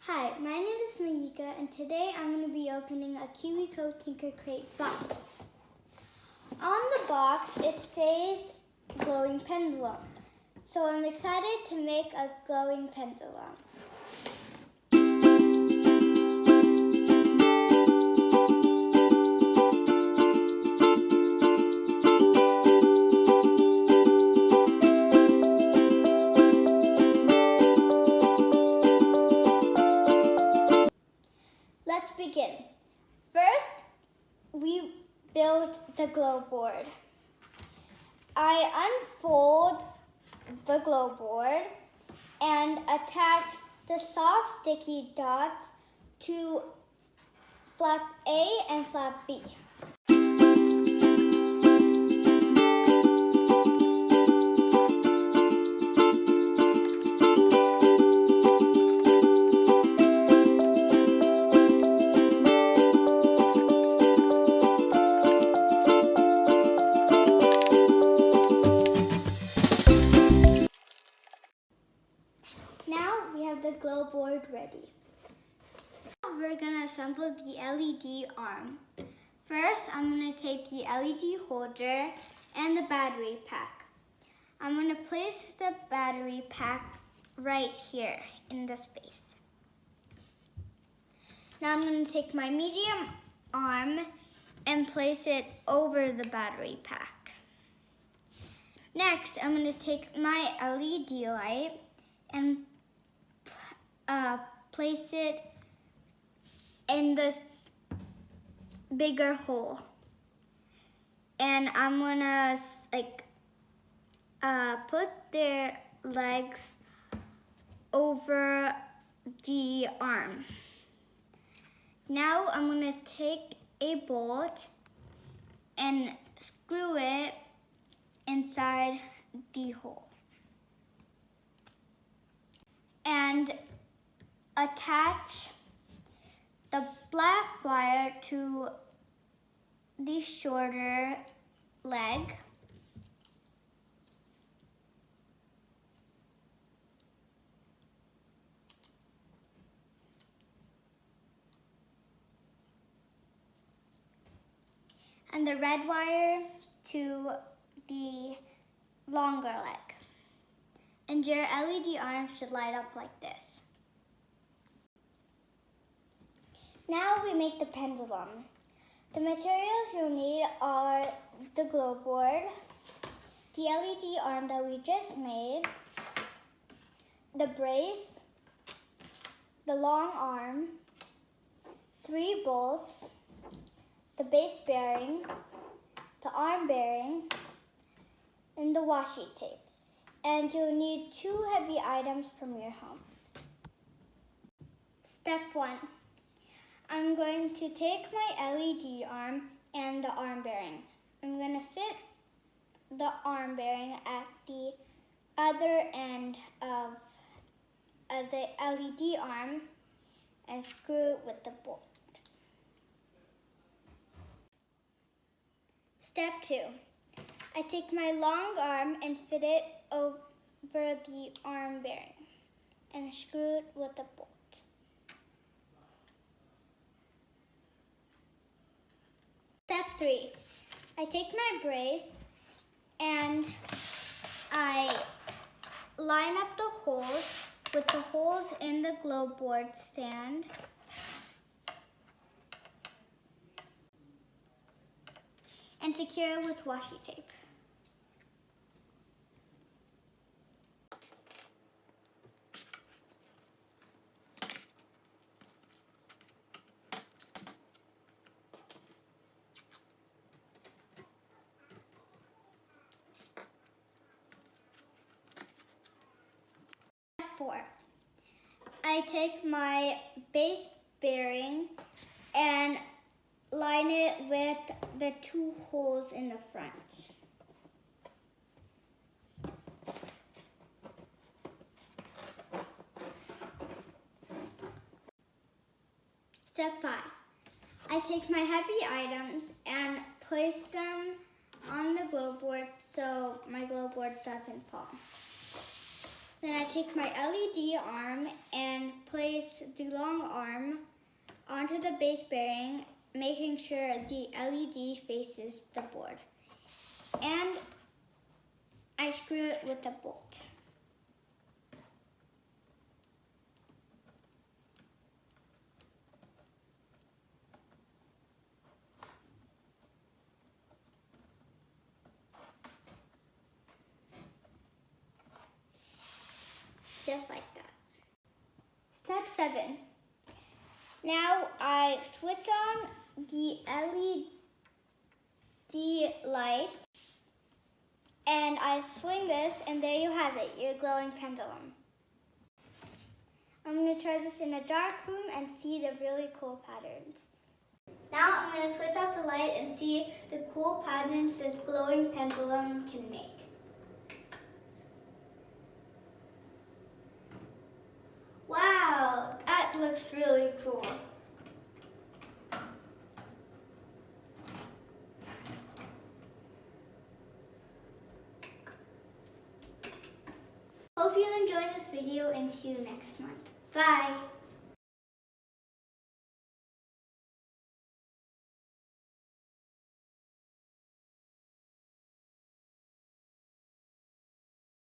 Hi, my name is Mayika, and today I'm going to be opening a KiwiCo Tinker Crate box. On the box, it says glowing pendulum, so I'm excited to make a glowing pendulum. Let's begin. First, we build the glow board. I unfold the glow board and attach the soft sticky dots to flap A and flap B. Now we have the glow board ready. Now we're going to assemble the LED arm. First, I'm going to take the LED holder and the battery pack. I'm going to place the battery pack right here in the space. Now I'm going to take my medium arm and place it over the battery pack. Next, I'm going to take my LED light and place it in this bigger hole, and I'm gonna put their legs over the arm. Now I'm gonna take a bolt and screw it inside the hole and attach the black wire to the shorter leg. And the red wire to the longer leg. And your LED arm should light up like this. Now we make the pendulum. The materials you'll need are the glow board, the LED arm that we just made, the brace, the long arm, 3 bolts, the base bearing, the arm bearing, and the washi tape. And you'll need 2 heavy items from your home. Step 1. I'm going to take my LED arm and the arm bearing. I'm going to fit the arm bearing at the other end of the LED arm and screw it with the bolt. Step 2. I take my long arm and fit it over the arm bearing and screw it with the bolt. Step 3. I take my brace and I line up the holes with the holes in the glow board stand and secure it with washi tape. Step 4. I take my base bearing and line it with the 2 holes in the front. Step 5. I take my heavy items and place them on the glow board so my glow board doesn't fall. Then I take my LED arm and place the long arm onto the base bearing, making sure the LED faces the board. And I screw it with a bolt. Just like that. Step 7. Now I switch on the LED light and I swing this, and there you have it, your glowing pendulum. I'm going to try this in a dark room and see the really cool patterns. Now I'm going to switch off the light and see the cool patterns this glowing pendulum can make. Wow, that looks really cool. Hope you enjoyed this video and see you next month. Bye!